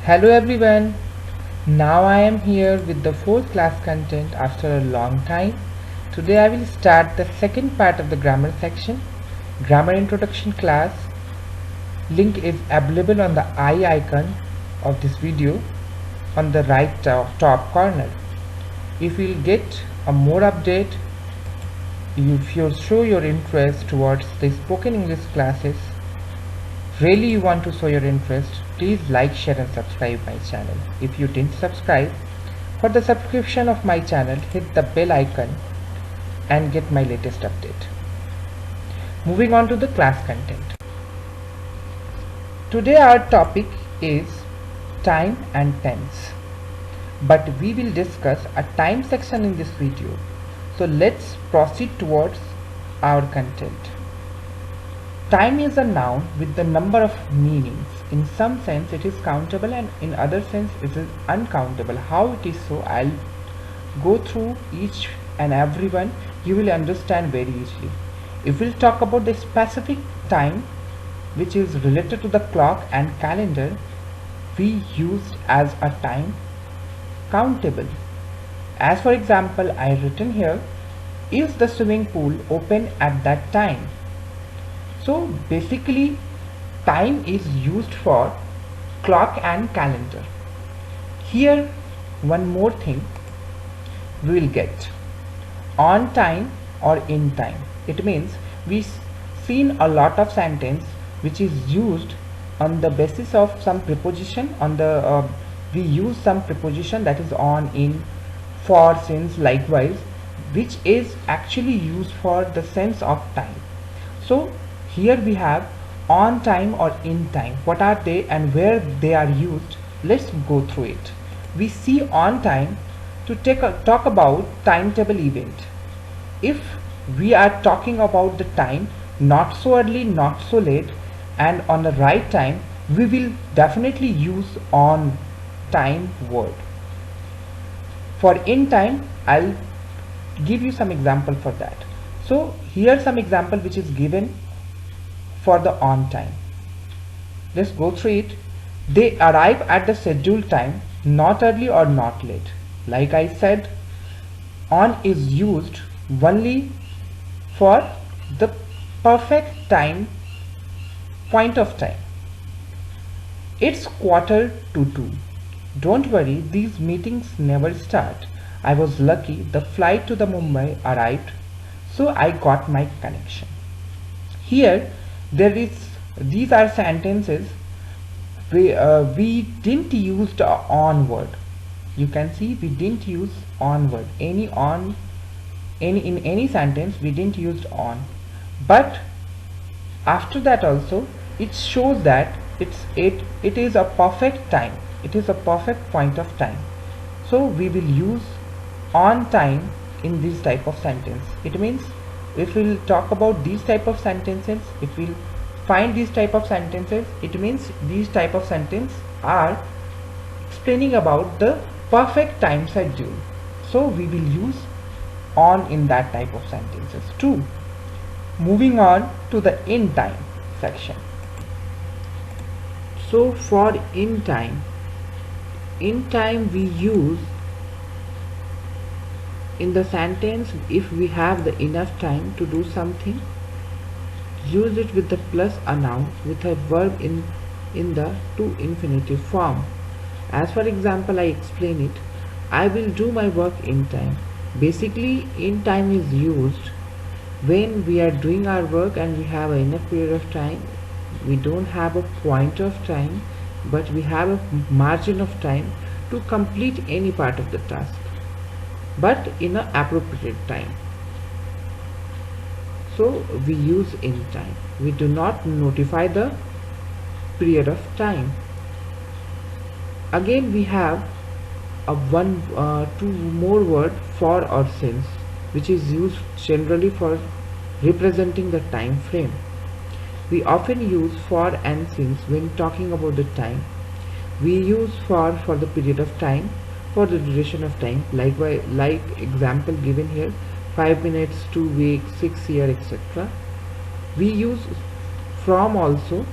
Hello everyone. Now I am here with the fourth class content after a long time. Today I will start the second part of the grammar section, grammar introduction class. Link is available on the I icon of this video on the right top corner. If you will get a more update, if you show your interest towards the spoken English classes, really you want to show your interest, please like, share and subscribe my channel. If you didn't subscribe, for the subscription of my channel, hit the bell icon and get my latest update. Moving on to the class content. Today our topic is time and tense, but we will discuss a time section in this video. So let's proceed towards our content. Time is a noun with the number of meanings. In some sense it is countable and in other sense it is uncountable. How it is so, I'll go through each and every one. You will understand very easily. If we'll talk about the specific time which is related to the clock and calendar, we used as a time countable. As for example, I written here, is the swimming pool open at that time? So basically time is used for clock and calendar. Here one more thing we will get, on time or in time. It means we seen a lot of sentence which is used on the basis of some preposition on the we use some preposition that is on, in, for, since, likewise, which is actually used for the sense of time. So here we have on time or in time. What are they and where they are used? Let's go through it. We see on time to talk about timetable event. If we are talking about the time, not so early, not so late, and on the right time, we will definitely use on time word. For in time, I'll give you some example for that. So here some example which is given for the on time. Let's go through it. They arrive at the scheduled time, not early or not late. Like I said, on is used only for the perfect time, point of time. It's 1:45. Don't worry, these meetings never start. I was lucky, the flight to the Mumbai arrived, so I got my connection. Here these are sentences we didn't use the on word. You can see we didn't use on word. In any sentence we didn't use on, but after that also it shows that it is a perfect time, it is a perfect point of time. So we will use on time in this type of sentence. It means if we'll talk about these type of sentences, if we'll find these type of sentences, it means these type of sentence are explaining about the perfect time schedule. So we will use on in that type of sentences too. Moving on to the in time section. So for in time we use in the sentence if we have the enough time to do something, use it with the plus a noun with a verb in the to infinitive form. As for example, I explain it, I will do my work in time. Basically in time is used when we are doing our work and we have enough period of time. We don't have a point of time, but we have a margin of time to complete any part of the task, but in an appropriate time. So we use in time. We do not notify the period of time. Again we have a two more word, for or since, which is used generally for representing the time frame. We often use for and since when talking about the time. We use for the period of time, for the duration of time, like example given here, 5 minutes, 2 weeks, 6 years, etc. We use from also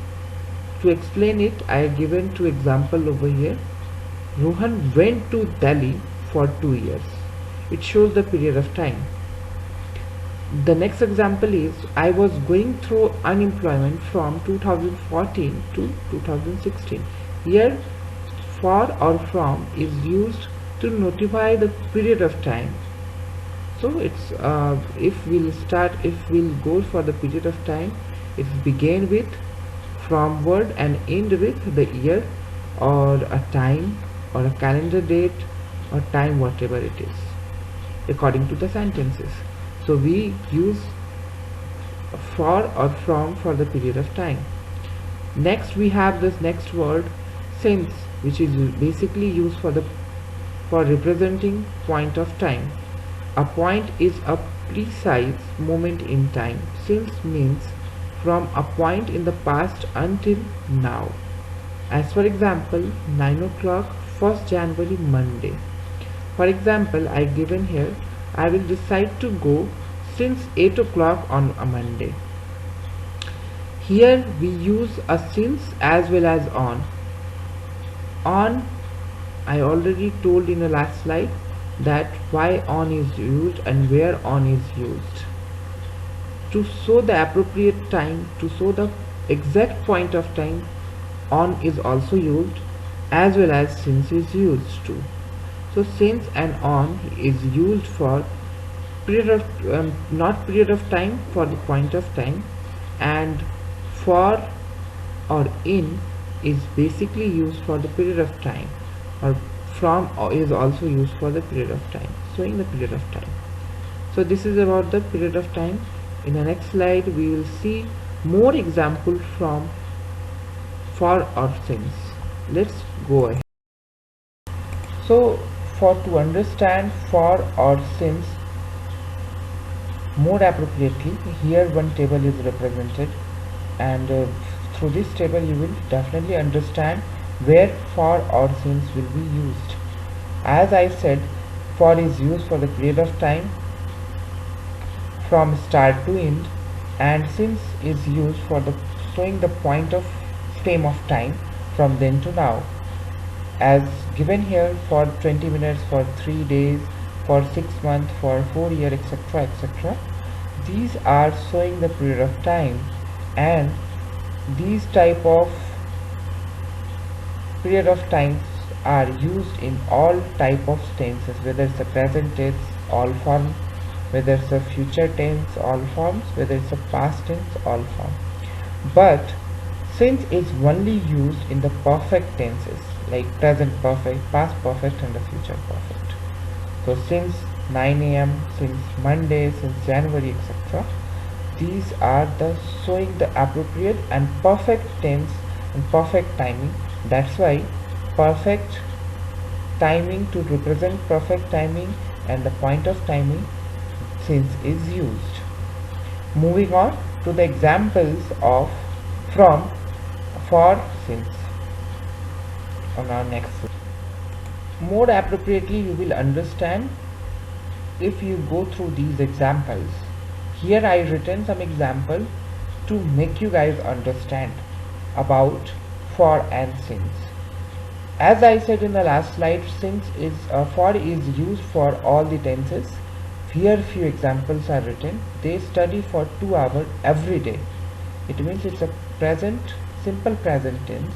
To explain it, I have given two examples over here. Rohan went to Delhi for 2 years. It shows the period of time. The next example is I was going through unemployment from 2014 to 2016. Here for or from is used to notify the period of time. So it's if we'll go for the period of time, it's begin with from word and end with the year or a time or a calendar date or time, whatever it is, according to the sentences. So we use for or from for the period of time. Next we have this next word since, which is basically used for representing point of time. A point is a precise moment in time. Since means from a point in the past until now. As for example, 9 o'clock, 1st January, Monday. For example, I given here, I will decide to go since 8 o'clock on a Monday. Here we use a since as well as on. On, I already told in the last slide that why on is used and where on is used. To show the appropriate time, to show the exact point of time, on is also used as well as since is used too. So since and on is used for period of not period of time, for the point of time, and for or in is basically used for the period of time, or from is also used for the period of time, showing the period of time. So this is about the period of time. In the next slide we will see more example from for or since. Let's go ahead. So for to understand for or since more appropriately, here one table is represented, and through this table you will definitely understand where for or since will be used. As I said, for is used for the period of time from start to end, and since is used for the showing the point of frame of time from then to now, as given here for 20 minutes, for 3 days, for 6 months, for 4 years, etc., etc. These are showing the period of time, and these type of period of times are used in all type of tenses, whether it's a present tense, all forms, whether it's a future tense, all forms, whether it's a past tense, all forms. But since is only used in the perfect tenses like present perfect, past perfect, and the future perfect. So since 9 a.m., since Monday, since January, etc. These are the showing the appropriate and perfect tense and perfect timing. That's why perfect timing, to represent perfect timing and the point of timing, since is used. Moving on to the examples of from, for, since on our next slide. More appropriately you will understand if you go through these examples. Here I written some example to make you guys understand about for and since. As I said in the last slide, since is for is used for all the tenses. Here few examples are written. They study for 2 hours every day. It means it's a present, simple present tense.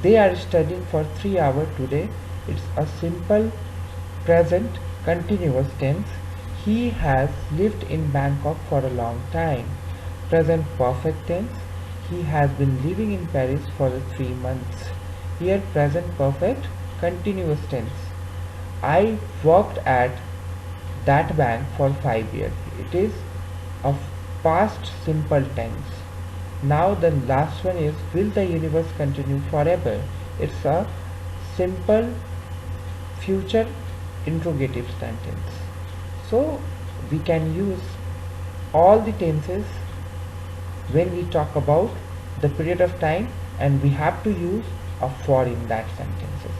They are studying for 3 hours today. It's a simple present continuous tense. He has lived in Bangkok for a long time. Present perfect tense. He has been living in Paris for 3 months. Here present perfect continuous tense. I worked at that bank for 5 years. It is a past simple tense. Now the last one is, will the universe continue forever? It's a simple future interrogative sentence. So we can use all the tenses when we talk about the period of time, and we have to use a for in that sentences.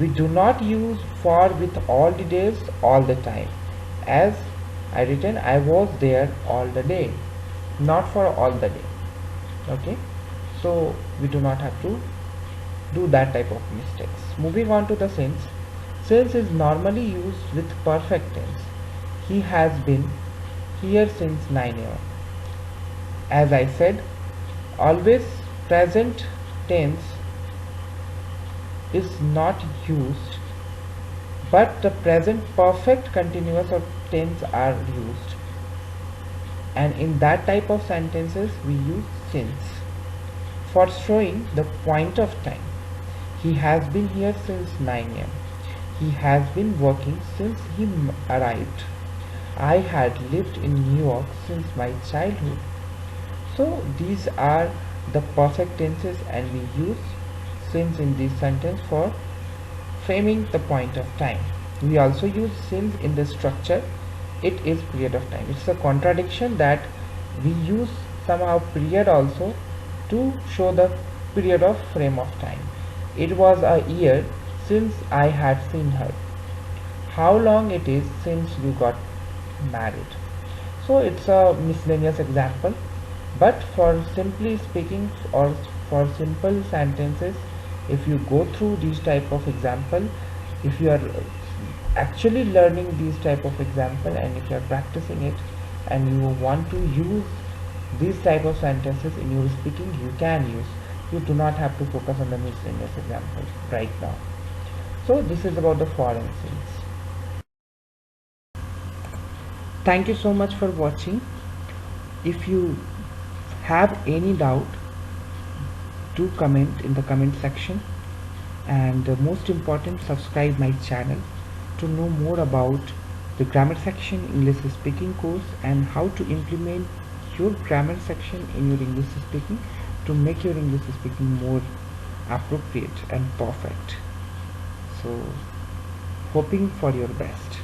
We do not use for with all the days all the time. As I written, I was there all the day, not for all the day. Okay, so we do not have to do that type of mistakes. Moving on to the since. Since is normally used with perfect tense. He has been here since 9 a.m. As I said, always present tense is not used, but the present perfect continuous or tense are used, and in that type of sentences we use since for showing the point of time. He has been here since 9 a.m. He has been working since he arrived. I had lived in New York since my childhood. So these are the perfect tenses, and we use since in this sentence for framing the point of time. We also use since in the structure. It is period of time. It's a contradiction that we use somehow period also to show the period of frame of time. It was a year since I had seen her. How long it is since you got married? So it's a miscellaneous example, but for simply speaking or for simple sentences, if you go through these type of example, if you are actually learning these type of example, and if you are practicing it and you want to use these type of sentences in your speaking, you can use. You do not have to focus on the miscellaneous examples right now. So this is about the foreign scenes. Thank you so much for watching. If you have any doubt, do comment in the comment section, and most important, subscribe my channel to know more about the grammar section English speaking course and how to implement your grammar section in your English speaking to make your English speaking more appropriate and perfect. So hoping for your best.